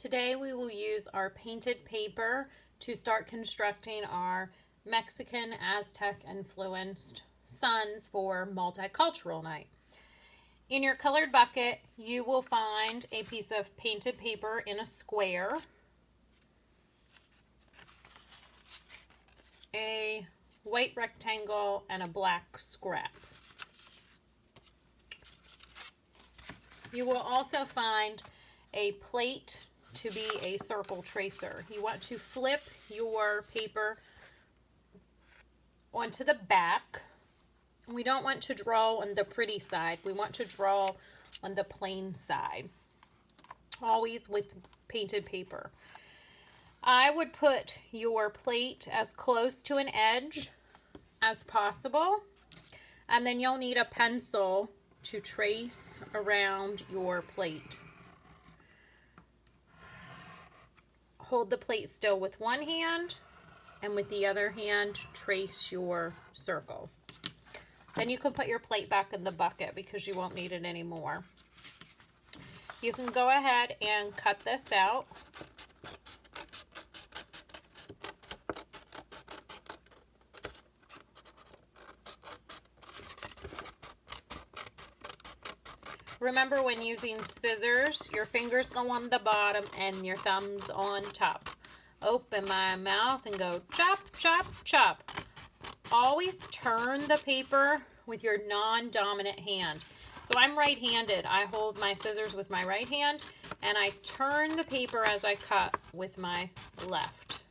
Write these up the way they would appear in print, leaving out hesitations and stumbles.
Today we will use our painted paper to start constructing our Mexican Aztec influenced suns for multicultural night. In your colored bucket, you will find a piece of painted paper in a square, a white rectangle, and a black scrap. You will also find a plate to be a circle tracer. You want to flip your paper onto the back. We don't want to draw on the pretty side. We want to draw on the plain side, always with painted paper. I would put your plate as close to an edge as possible, and then you'll need a pencil to trace around your plate. Hold the plate still with one hand, and with the other hand, trace your circle. Then you can put your plate back in the bucket because you won't need it anymore. You can go ahead and cut this out. Remember, when using scissors, your fingers go on the bottom and your thumbs on top. Open my mouth and go chop, chop, chop. Always turn the paper with your non-dominant hand. So I'm right-handed. I hold my scissors with my right hand, and I turn the paper as I cut with my left.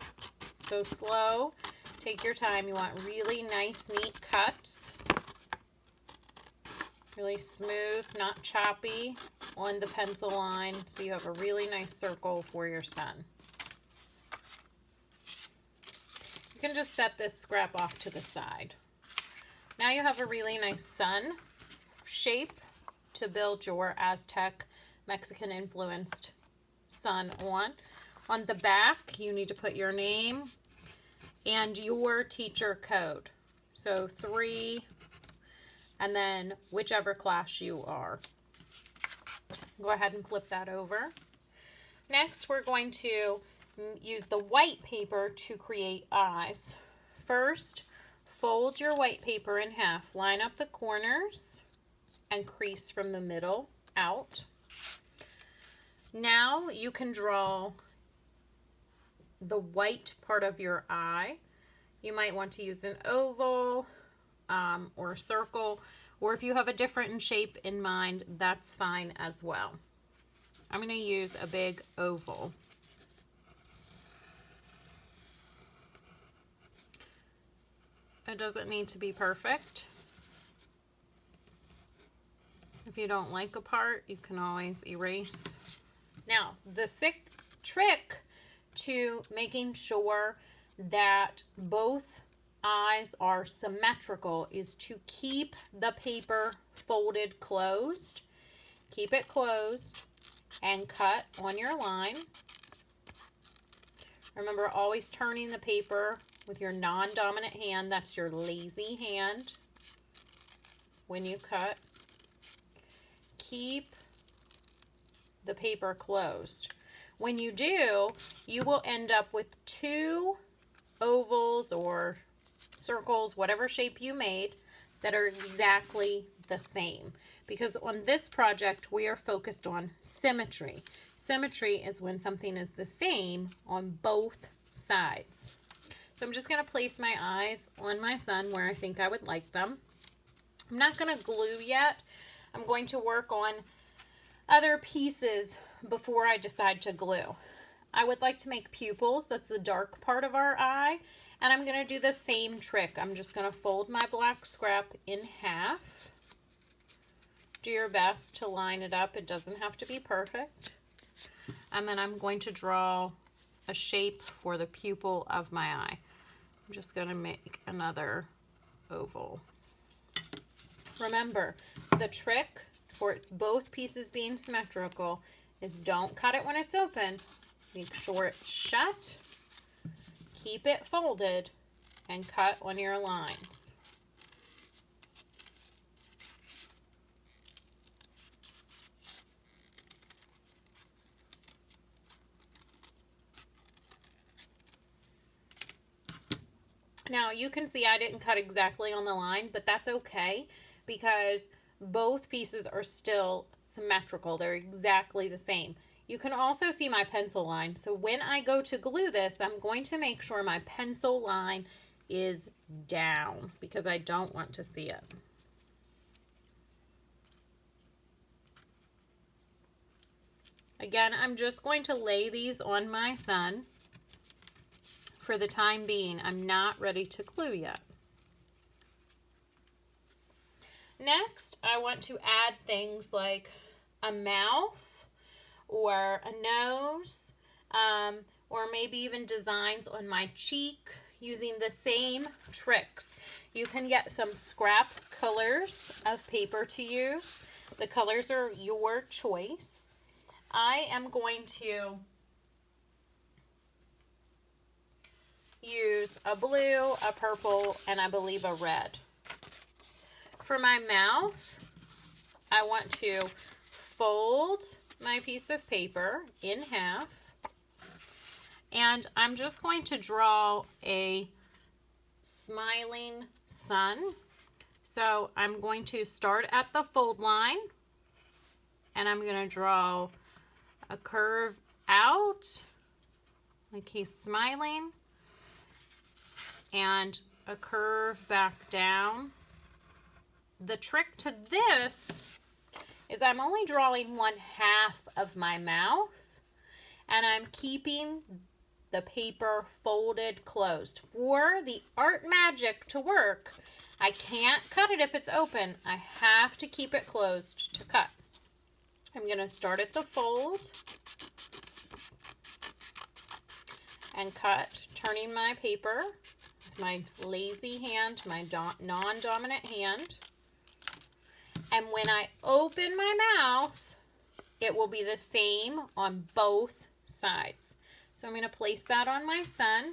Go slow. Take your time. You want really nice, neat cuts. Really smooth, not choppy on the pencil line, so you have a really nice circle for your sun. You can just set this scrap off to the side. Now you have a really nice sun shape to build your Aztec Mexican influenced sun on. On the back, you need to put your name and your teacher code. So 3, and then whichever class you are. Go ahead and flip that over. Next, we're going to use the white paper to create eyes. First, fold your white paper in half. Line up the corners and crease from the middle out. Now you can draw the white part of your eye. You might want to use an oval or a circle, or if you have a different shape in mind, that's fine as well. I'm going to use a big oval. It doesn't need to be perfect. If you don't like a part, you can always erase. Now, the trick to making sure that both eyes are symmetrical is to keep the paper folded closed. Keep it closed and cut on your line. Remember, always turning the paper with your non-dominant hand. That's your lazy hand when you cut. Keep the paper closed. When you do, you will end up with 2 ovals or circles, whatever shape you made, that are exactly the same. Because on this project, we are focused on symmetry. Symmetry is when something is the same on both sides. So I'm just going to place my eyes on my sun where I think I would like them. I'm not going to glue yet. I'm going to work on other pieces before I decide to glue. I would like to make pupils. That's the dark part of our eye. And I'm going to do the same trick. I'm just going to fold my black scrap in half. Do your best to line it up. It doesn't have to be perfect. And then I'm going to draw a shape for the pupil of my eye. I'm just going to make another oval. Remember, the trick for both pieces being symmetrical is don't cut it when it's open. Make sure it's shut. Keep it folded and cut on your lines. Now you can see I didn't cut exactly on the line, but that's okay because both pieces are still symmetrical. They're exactly the same. You can also see my pencil line. So when I go to glue this, I'm going to make sure my pencil line is down because I don't want to see it. Again, I'm just going to lay these on my sun for the time being. I'm not ready to glue yet. Next, I want to add things like a mouth or a nose, or maybe even designs on my cheek using the same tricks. You can get some scrap colors of paper to use. The colors are your choice. I am going to use a blue, a purple, and I believe a red. For my mouth, I want to fold my piece of paper in half, and I'm just going to draw a smiling sun. So I'm going to start at the fold line, and I'm going to draw a curve out like he's smiling and a curve back down. The trick to this is I'm only drawing 1/2 of my mouth and I'm keeping the paper folded closed. For the art magic to work, I can't cut it if it's open. I have to keep it closed to cut. I'm going to start at the fold and cut, turning my paper with my lazy hand, my non-dominant hand. And when I open my mouth, it will be the same on both sides. So I'm going to place that on my sun.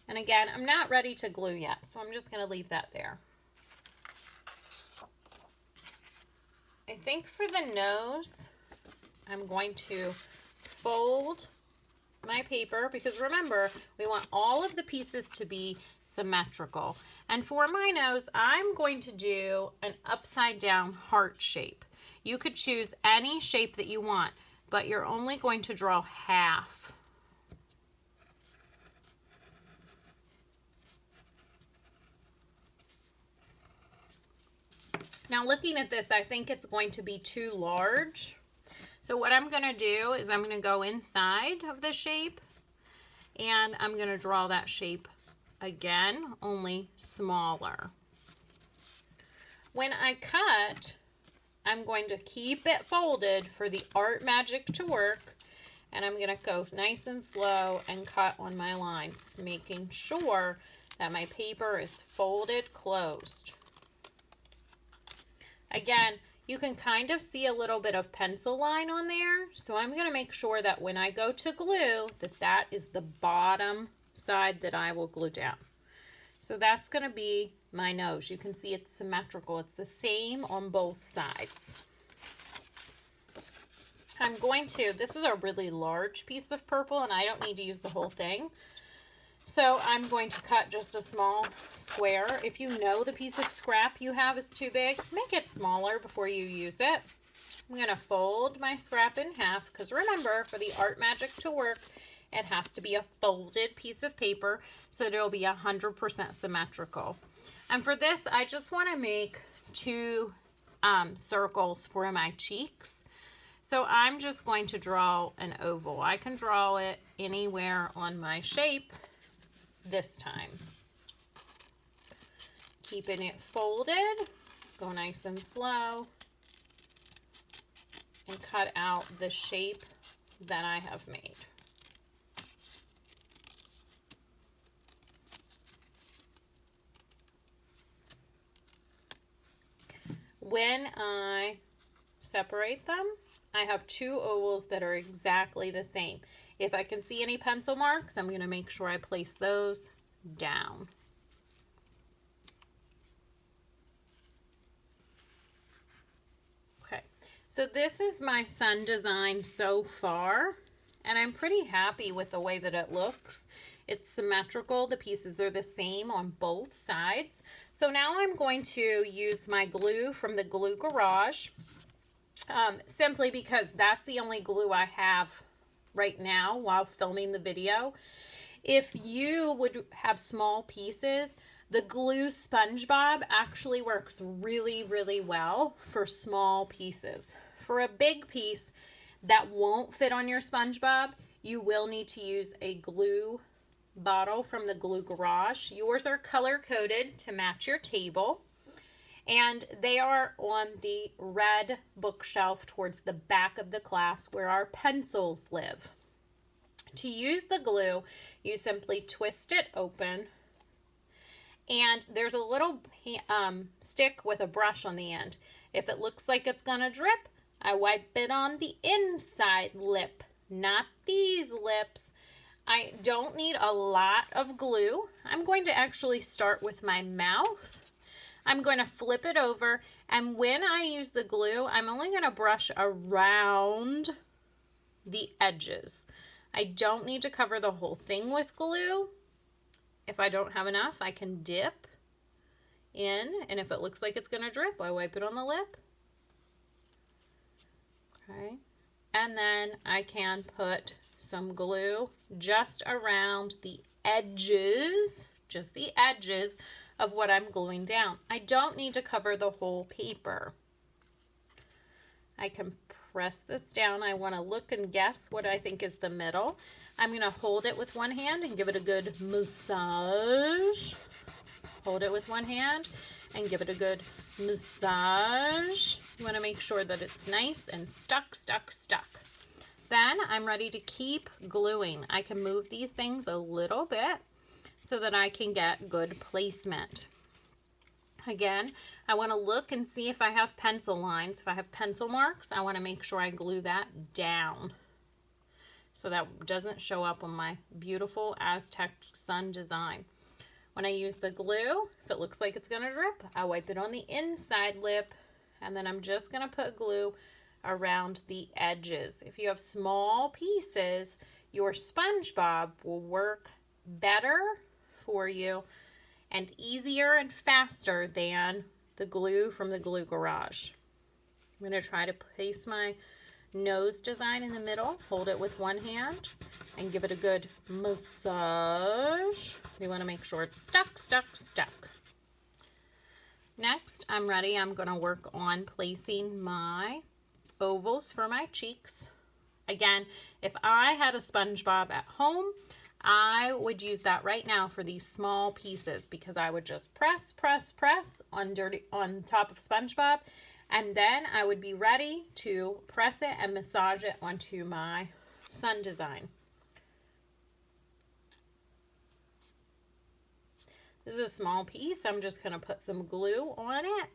And again, I'm not ready to glue yet, so I'm just going to leave that there. I think for the nose, I'm going to fold my paper because remember, we want all of the pieces to be symmetrical. And for my nose, I'm going to do an upside down heart shape. You could choose any shape that you want, but you're only going to draw half. Now looking at this, I think it's going to be too large. So what I'm going to do is I'm going to go inside of the shape and I'm going to draw that shape again, only smaller. When I cut, I'm going to keep it folded for the art magic to work, and I'm going to go nice and slow and cut on my lines, making sure that my paper is folded closed. Again, you can kind of see a little bit of pencil line on there, so I'm going to make sure that when I go to glue, that is the bottom side that I will glue down. So that's going to be my nose. You can see it's symmetrical. It's the same on both sides. I'm going to, this is a really large piece of purple and I don't need to use the whole thing. So I'm going to cut just a small square. If you know the piece of scrap you have is too big, make it smaller before you use it. I'm going to fold my scrap in half because remember, for the art magic to work, it has to be a folded piece of paper so that it'll be 100% symmetrical. And for this, I just want to make 2 circles for my cheeks. So I'm just going to draw an oval. I can draw it anywhere on my shape this time. Keeping it folded, go nice and slow, and cut out the shape that I have made. When I separate them, I have 2 ovals that are exactly the same. If I can see any pencil marks, I'm going to make sure I place those down. Okay, so this is my sun design so far, and I'm pretty happy with the way that it looks. It's symmetrical. The pieces are the same on both sides. So now I'm going to use my glue from the Glue Garage, simply because that's the only glue I have right now while filming the video. If you would have small pieces, the glue SpongeBob actually works really, really well for small pieces. For a big piece that won't fit on your SpongeBob, you will need to use a glue bottle from the Glue Garage. Yours are color-coded to match your table, and they are on the red bookshelf towards the back of the class where our pencils live. To use the glue, you simply twist it open, and there's a little stick with a brush on the end. If it looks like it's gonna drip, I wipe it on the inside lip, not these lips. I don't need a lot of glue. I'm going to actually start with my mouth. I'm going to flip it over, and when I use the glue, I'm only going to brush around the edges. I don't need to cover the whole thing with glue. If I don't have enough, I can dip in, and if it looks like it's going to drip, I wipe it on the lip. Okay, and then I can put some glue just around the edges, just the edges of what I'm gluing down. I don't need to cover the whole paper. I can press this down. I want to look and guess what I think is the middle. I'm going to hold it with one hand and give it a good massage. Hold it with one hand and give it a good massage. You want to make sure that it's nice and stuck. Then I'm ready to keep gluing. I can move these things a little bit so that I can get good placement. Again, I want to look and see if I have pencil lines. If I have pencil marks, I want to make sure I glue that down so that doesn't show up on my beautiful Aztec sun design. When I use the glue, if it looks like it's going to drip, I wipe it on the inside lip, and then I'm just going to put glue around the edges. If you have small pieces, your SpongeBob will work better for you and easier and faster than the glue from the Glue Garage. I'm going to try to place my nose design in the middle, hold it with one hand, and give it a good massage. We want to make sure it's stuck. Next, I'm ready. I'm going to work on placing my ovals for my cheeks. Again, if I had a SpongeBob at home, I would use that right now for these small pieces, because I would just press on top of SpongeBob, and then I would be ready to press it and massage it onto my sun design. This is a small piece. I'm just going to put some glue on it.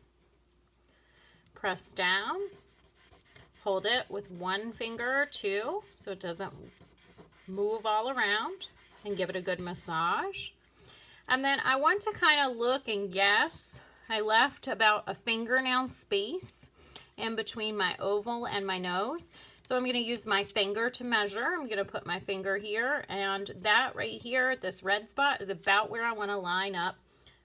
Press down. Hold it with one finger or two so it doesn't move all around, and give it a good massage. And then I want to kind of look and guess. I left about a fingernail space in between my oval and my nose. So I'm going to use my finger to measure. I'm going to put my finger here, and that right here, this red spot, is about where I want to line up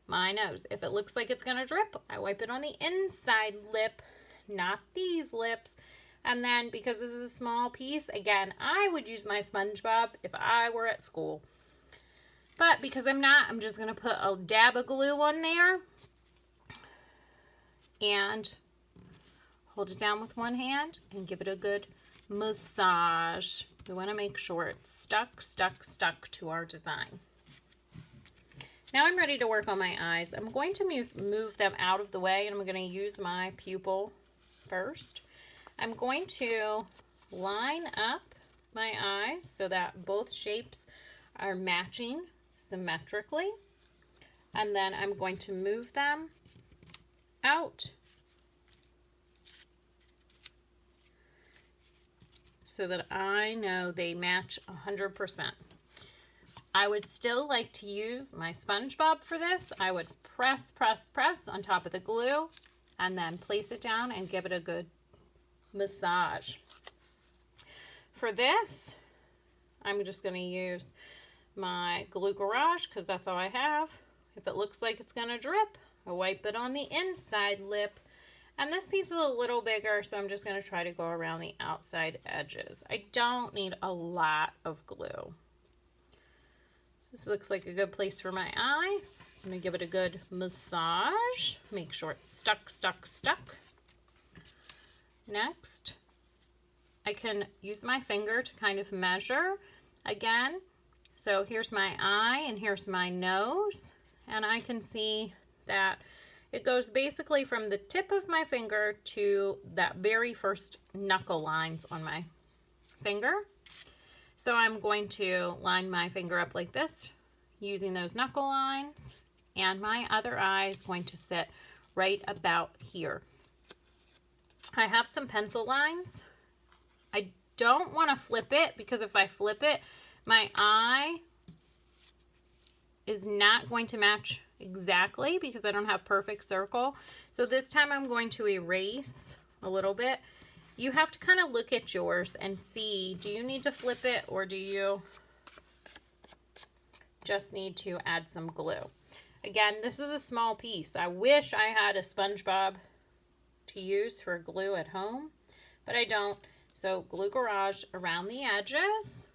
my nose. If it looks like it's going to drip, I wipe it on the inside lip, not these lips. And then, because this is a small piece, again, I would use my SpongeBob if I were at school. But because I'm not, I'm just going to put a dab of glue on there and hold it down with one hand and give it a good massage. We want to make sure it's stuck to our design. Now I'm ready to work on my eyes. I'm going to move them out of the way, and I'm going to use my pupil first. I'm going to line up my eyes so that both shapes are matching symmetrically, and then I'm going to move them out so that I know they match 100%. I would still like to use my SpongeBob for this. I would press on top of the glue and then place it down and give it a good massage. For this, I'm just going to use my Glue Garage because that's all I have. If it looks like it's going to drip, I wipe it on the inside lip. And this piece is a little bigger, so I'm just going to try to go around the outside edges. I don't need a lot of glue. This looks like a good place for my eye. I'm going to give it a good massage. Make sure it's stuck, stuck, stuck. Next, I can use my finger to kind of measure again. So here's my eye and here's my nose. And I can see that it goes basically from the tip of my finger to that very first knuckle lines on my finger. So I'm going to line my finger up like this using those knuckle lines, and my other eye is going to sit right about here. I have some pencil lines. I don't want to flip it because if I flip it, my eye is not going to match exactly because I don't have perfect circle. So this time I'm going to erase a little bit. You have to kind of look at yours and see, do you need to flip it or do you just need to add some glue? Again, this is a small piece. I wish I had a SpongeBob to use for glue at home, but I don't. So Glue Garage around the edges,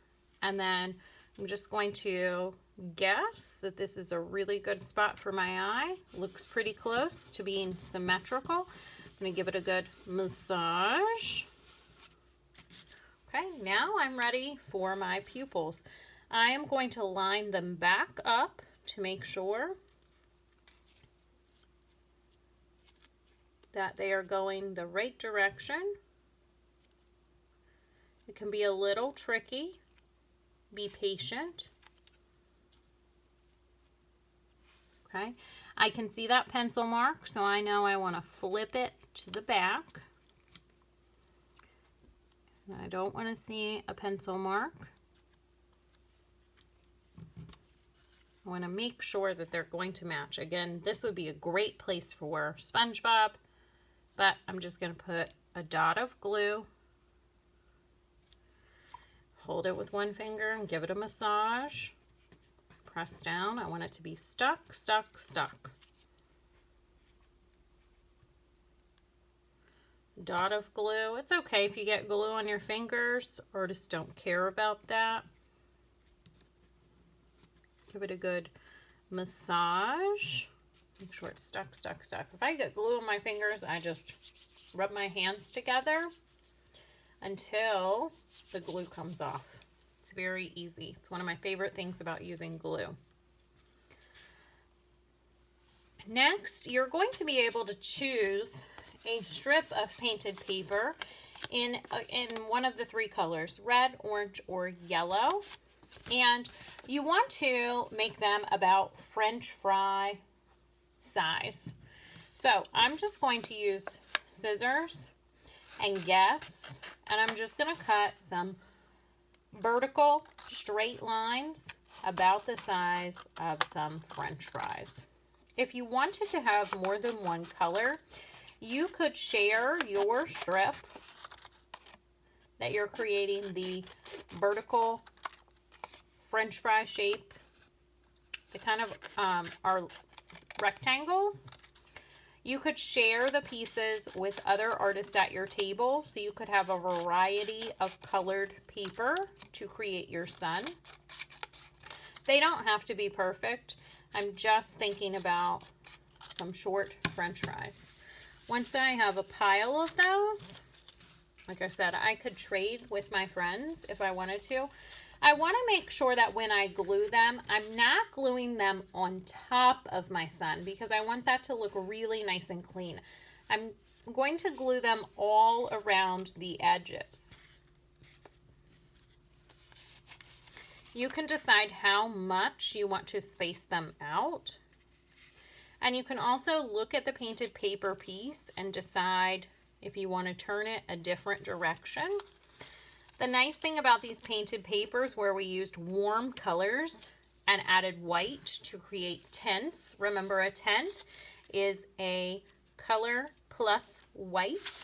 and then I'm just going to guess that this is a really good spot for my eye. Looks pretty close to being symmetrical. I'm going to give it a good massage. Okay, now I'm ready for my pupils. I am going to line them back up to make sure that they are going the right direction. It can be a little tricky. Be patient. Okay, I can see that pencil mark, so I know I want to flip it to the back. And I don't want to see a pencil mark. I want to make sure that they're going to match. Again, this would be a great place for SpongeBob, but I'm just going to put a dot of glue. Hold it with one finger and give it a massage. Press down. I want it to be stuck, stuck, stuck. Dot of glue. It's okay if you get glue on your fingers. Artists don't care about that. Give it a good massage. Make sure it's stuck, stuck, stuck. If I get glue on my fingers, I just rub my hands together until the glue comes off. It's very easy. It's one of my favorite things about using glue. Next, you're going to be able to choose a strip of painted paper in one of the three colors, red, orange, or yellow. And you want to make them about French fry size. So I'm just going to use scissors and guess, and I'm just going to cut some vertical straight lines about the size of some French fries. If you wanted to have more than one color, you could share your strip that you're creating the vertical French fry shape. They kind of are rectangles. You could share the pieces with other artists at your table, so you could have a variety of colored paper to create your sun. They don't have to be perfect. I'm just thinking about some short French fries. Once I have a pile of those, like I said, I could trade with my friends if I wanted to. I want to make sure that when I glue them, I'm not gluing them on top of my sun because I want that to look really nice and clean. I'm going to glue them all around the edges. You can decide how much you want to space them out. And you can also look at the painted paper piece and decide if you want to turn it a different direction. The nice thing about these painted papers where we used warm colors and added white to create tints. Remember, a tint is a color plus white.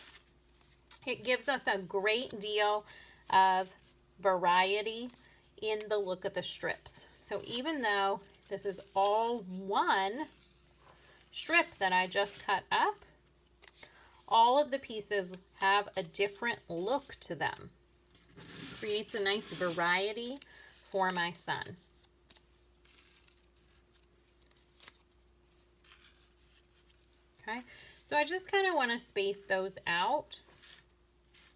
It gives us a great deal of variety in the look of the strips. So even though this is all one strip that I just cut up, all of the pieces have a different look to them. Creates a nice variety for my son. Okay, so I just kind of want to space those out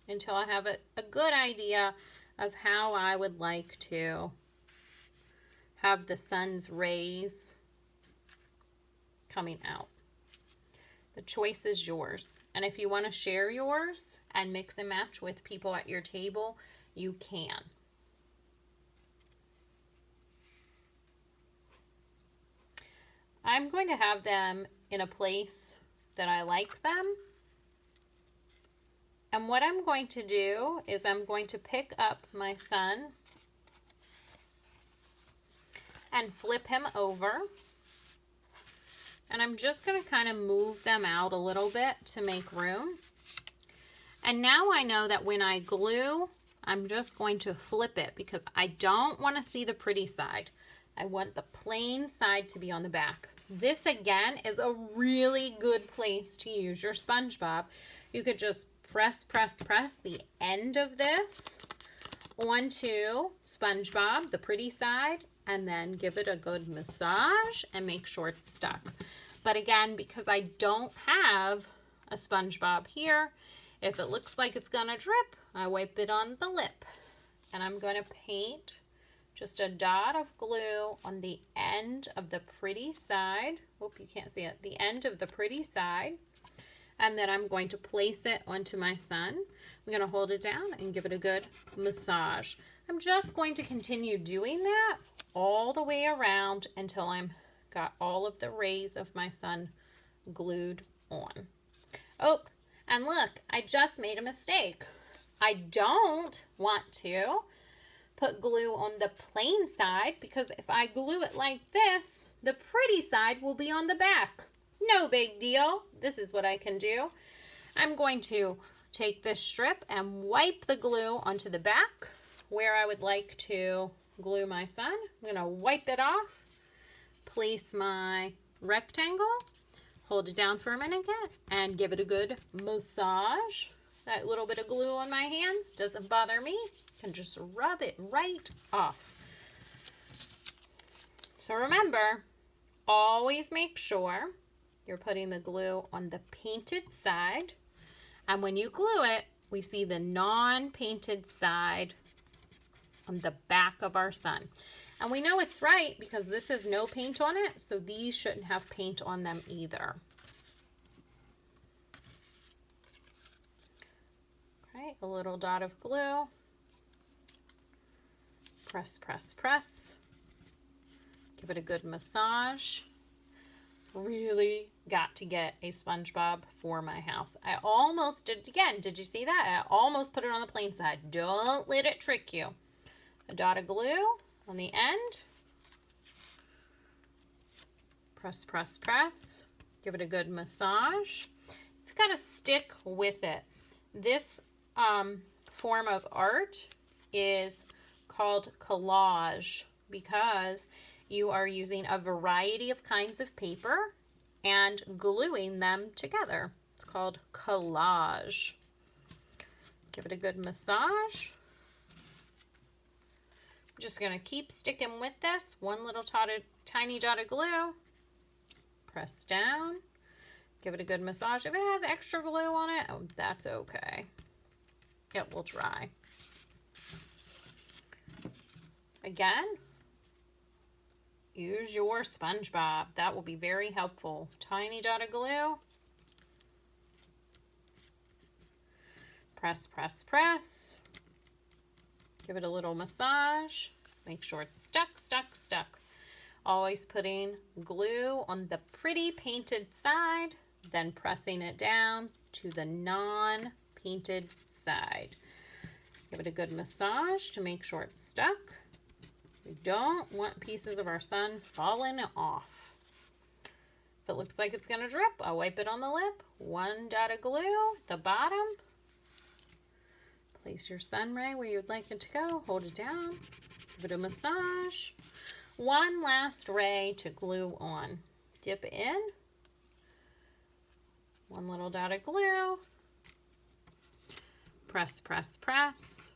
until I have a good idea of how I would like to have the sun's rays coming out. The choice is yours. And if you want to share yours and mix and match with people at your table, you can. I'm going to have them in a place that I like them. And what I'm going to do is I'm going to pick up my sun and flip him over. And I'm just going to kind of move them out a little bit to make room. And now I know that when I glue, I'm just going to flip it because I don't want to see the pretty side. I want the plain side to be on the back. This again is a really good place to use your SpongeBob. You could just press the end of this onto SpongeBob, the pretty side, and then give it a good massage and make sure it's stuck. But again, because I don't have a SpongeBob here, if it looks like it's gonna drip, I wipe it on the lip. And I'm gonna paint just a dot of glue on the end of the pretty side. Hope you can't see it. The end of the pretty side. And then I'm going to place it onto my sun. I'm going to hold it down and give it a good massage. I'm just going to continue doing that all the way around until I'm got all of the rays of my sun glued on. Oh, and look, I just made a mistake. I don't want to put glue on the plain side because if I glue it like this, the pretty side will be on the back. No big deal. This is what I can do. I'm going to take this strip and wipe the glue onto the back where I would like to glue my sun. I'm going to wipe it off, place my rectangle, hold it down for a minute and give it a good massage. That little bit of glue on my hands doesn't bother me. I can just rub it right off. So remember, always make sure you're putting the glue on the painted side. And when you glue it, we see the non-painted side on the back of our sun. And we know it's right because this has no paint on it, so these shouldn't have paint on them either. Okay, a little dot of glue. Press, press, press. Give it a good massage. Really got to get a SpongeBob for my house. I almost did it again. Did you see that? I almost put it on the plain side. Don't let it trick you. A dot of glue on the end. Press, press, press. Give it a good massage. You've got to stick with it. This form of art is called collage because you are using a variety of kinds of paper and gluing them together. It's called collage. Give it a good massage. I'm just going to keep sticking with this. One little tiny dot of glue. Press down. Give it a good massage. If it has extra glue on it, oh, that's okay. It will dry. Again, use your SpongeBob. That will be very helpful. Tiny dot of glue. Press, press, press. Give it a little massage. Make sure it's stuck, stuck, stuck. Always putting glue on the pretty painted side, then pressing it down to the non-painted side. Give it a good massage to make sure it's stuck. We don't want pieces of our sun falling off. If it looks like it's going to drip, I'll wipe it on the lip. One dot of glue at the bottom. Place your sun ray where you'd like it to go. Hold it down. Give it a massage. One last ray to glue on. Dip in. One little dot of glue. Press, press, press.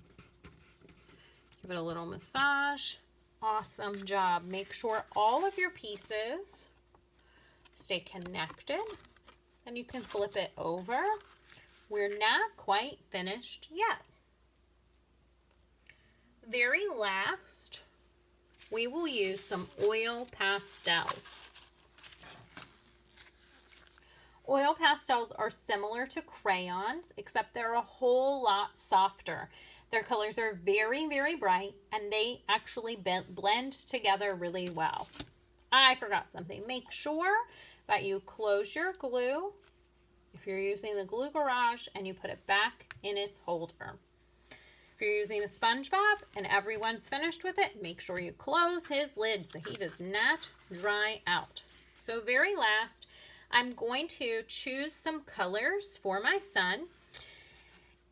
Give it a little massage. Awesome job. Make sure all of your pieces stay connected. Then you can flip it over. We're not quite finished yet. Very last, we will use some oil pastels. Oil pastels are similar to crayons, except they're a whole lot softer. Their colors are very, very bright, and they actually blend together really well. I forgot something. Make sure that you close your glue if you're using the Glue Garage and you put it back in its holder. If you're using a SpongeBob and everyone's finished with it, make sure you close his lid so he does not dry out. So very last, I'm going to choose some colors for my son,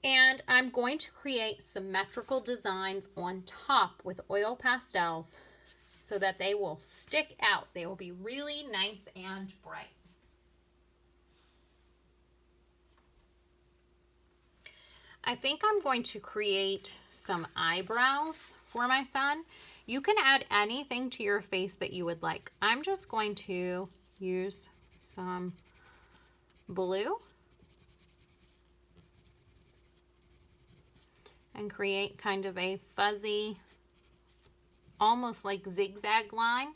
and I'm going to create symmetrical designs on top with oil pastels so that they will stick out. They will be really nice and bright. I think I'm going to create some eyebrows for my son. You can add anything to your face that you would like. I'm just going to use some blue and create kind of a fuzzy, almost like zigzag line.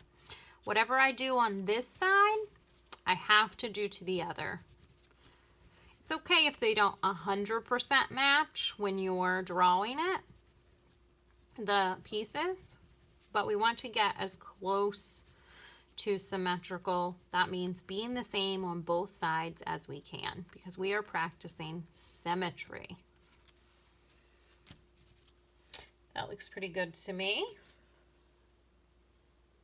Whatever I do on this side, I have to do to the other. It's okay if they don't 100% match when you're drawing it, the pieces, but we want to get as close to symmetrical. That means being the same on both sides as we can, because we are practicing symmetry. That looks pretty good to me.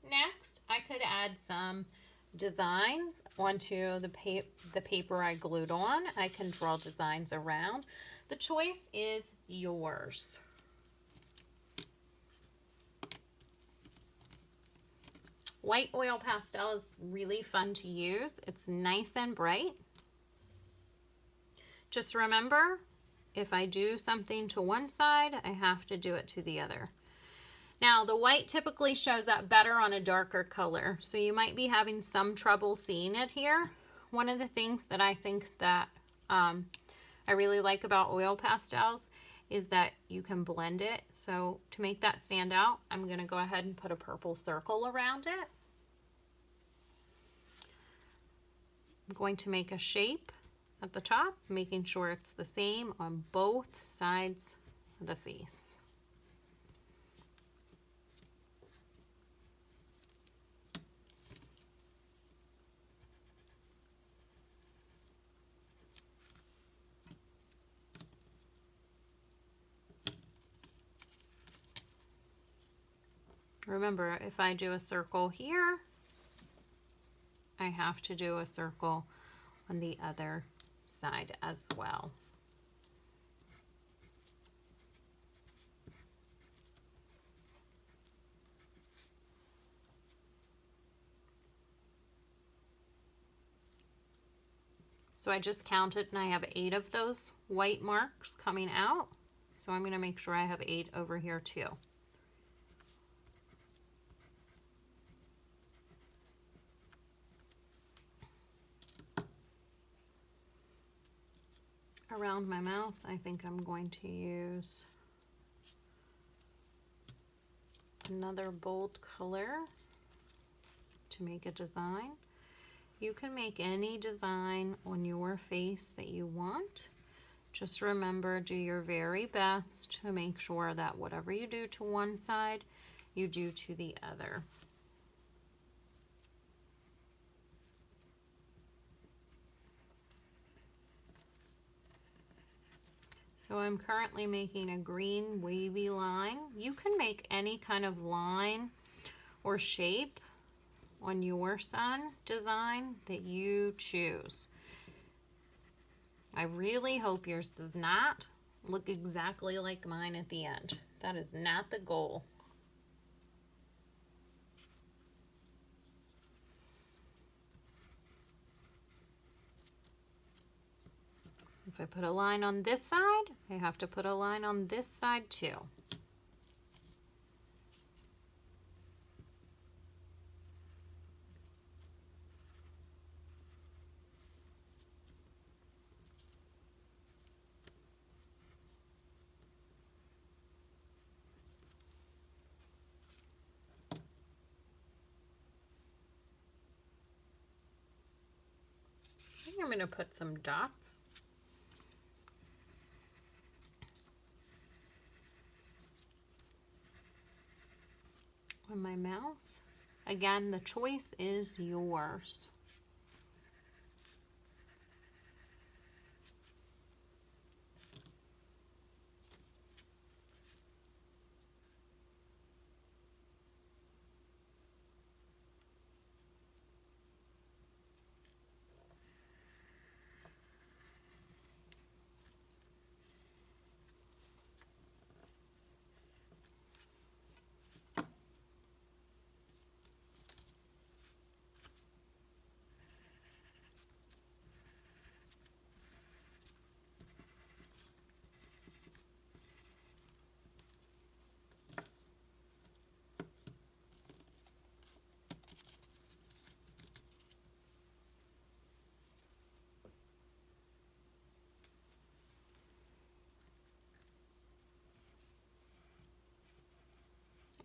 Next, I could add some designs onto the paper I glued on. I can draw designs around. The choice is yours. White oil pastel is really fun to use. It's nice and bright. Just remember, if I do something to one side, I have to do it to the other. Now, the white typically shows up better on a darker color, so you might be having some trouble seeing it here. One of the things that I think that I really like about oil pastels is that you can blend it. So to make that stand out, I'm going to go ahead and put a purple circle around it. I'm going to make a shape at the top, making sure it's the same on both sides of the face. Remember, if I do a circle here, I have to do a circle on the other side as well. So I just counted and I have 8 of those white marks coming out. So I'm going to make sure I have 8 over here too. Around my mouth, I think I'm going to use another bold color to make a design. You can make any design on your face that you want. Just remember, do your very best to make sure that whatever you do to one side, you do to the other. So I'm currently making a green wavy line. You can make any kind of line or shape on your sun design that you choose. I really hope yours does not look exactly like mine at the end. That is not the goal. If I put a line on this side, I have to put a line on this side too. I think I'm going to put some dots on my mouth. Again, the choice is yours.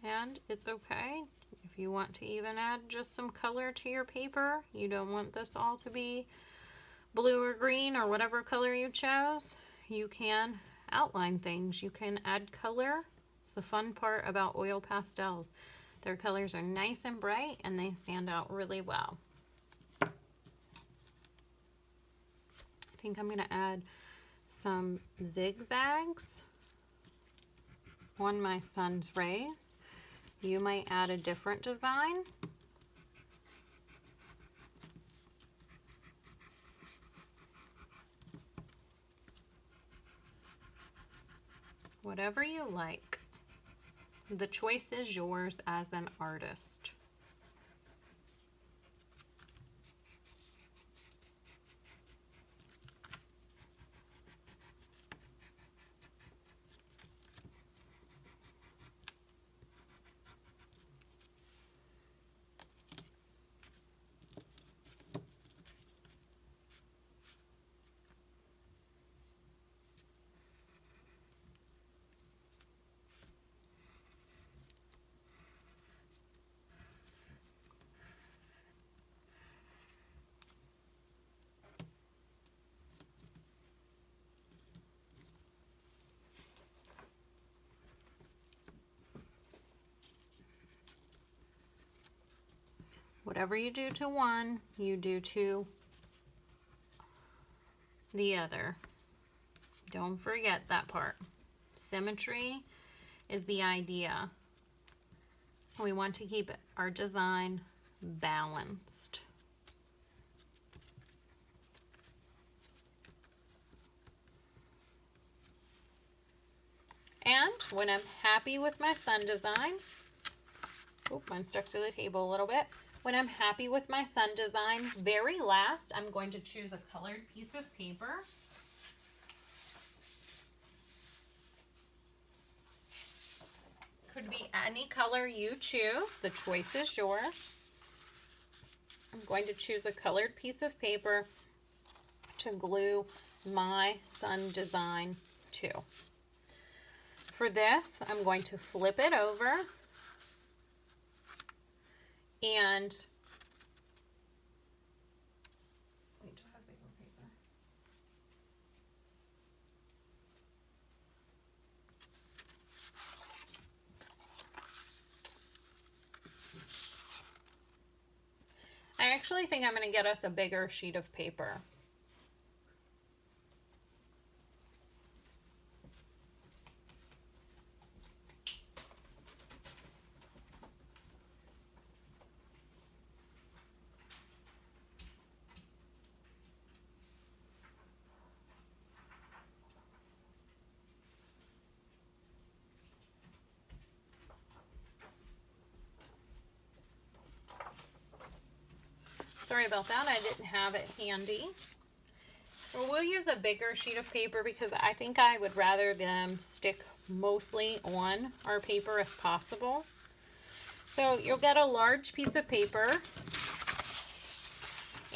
And it's okay if you want to even add just some color to your paper. You don't want this all to be blue or green or whatever color you chose. You can outline things. You can add color. It's the fun part about oil pastels. Their colors are nice and bright and they stand out really well. I think I'm going to add some zigzags on my sun's rays. You might add a different design. Whatever you like. The choice is yours as an artist. Whatever you do to one, you do to the other. Don't forget that part. Symmetry is the idea. We want to keep our design balanced. And when I'm happy with my sun design, mine stuck to the table a little bit. When I'm happy with my sun design, very last, I'm going to choose a colored piece of paper. Could be any color you choose. The choice is yours. I'm going to choose a colored piece of paper to glue my sun design to. For this, I'm going to flip it over and I actually think I'm going to get us a bigger sheet of paper. Sorry about that, I didn't have it handy. So we'll use a bigger sheet of paper because I think I would rather them stick mostly on our paper if possible. So you'll get a large piece of paper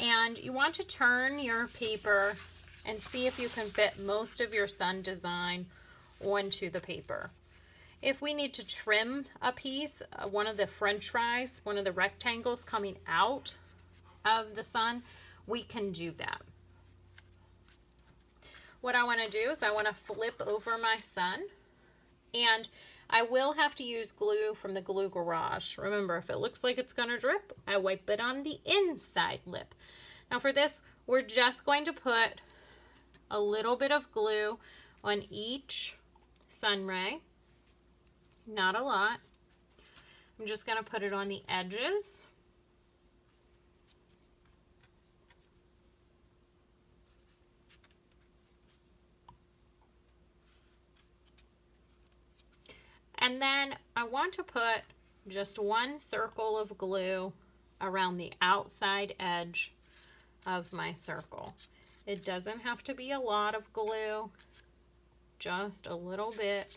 and you want to turn your paper and see if you can fit most of your sun design onto the paper. If we need to trim a piece, one of the french fries, one of the rectangles coming out of the sun, we can do that. What I want to do is I want to flip over my sun, and I will have to use glue from the Glue Garage. Remember, if it looks like it's going to drip, I wipe it on the inside lip. Now for this, we're just going to put a little bit of glue on each sun ray. Not a lot. I'm just going to put it on the edges. And then I want to put just one circle of glue around the outside edge of my circle. It doesn't have to be a lot of glue, just a little bit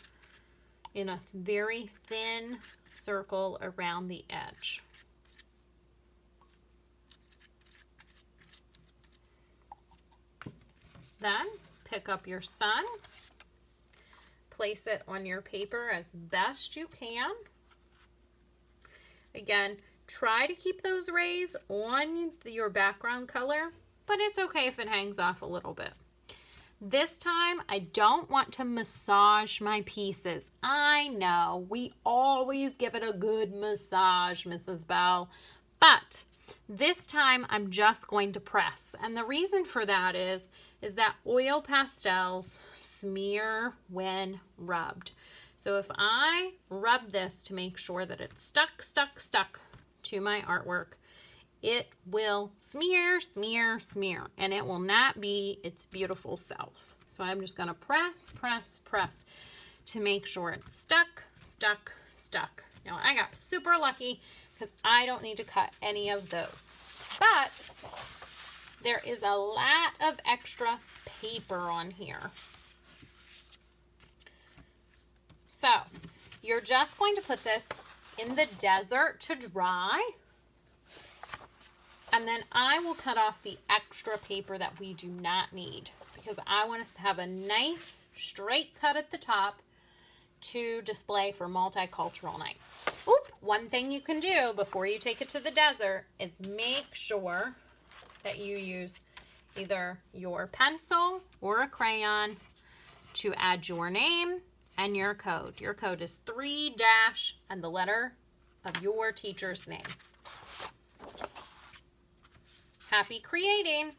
in a very thin circle around the edge. Then pick up your sun. Place it on your paper as best you can. Again, try to keep those rays on your background color, but it's okay if it hangs off a little bit. This time, I don't want to massage my pieces. I know, we always give it a good massage, Mrs. Bell, but this time I'm just going to press. And the reason for that is that oil pastels smear when rubbed. So if I rub this to make sure that it's stuck to my artwork, it will smear, smear, smear, and it will not be its beautiful self. So I'm just gonna press, press, press to make sure it's stuck. Now I got super lucky because I don't need to cut any of those. But there is a lot of extra paper on here. So you're just going to put this in the desert to dry. And then I will cut off the extra paper that we do not need because I want us to have a nice straight cut at the top to display for multicultural night. Oop, one thing you can do before you take it to the desert is make sure that you use either your pencil or a crayon to add your name and your code. Your code is 3- and the letter of your teacher's name. Happy creating!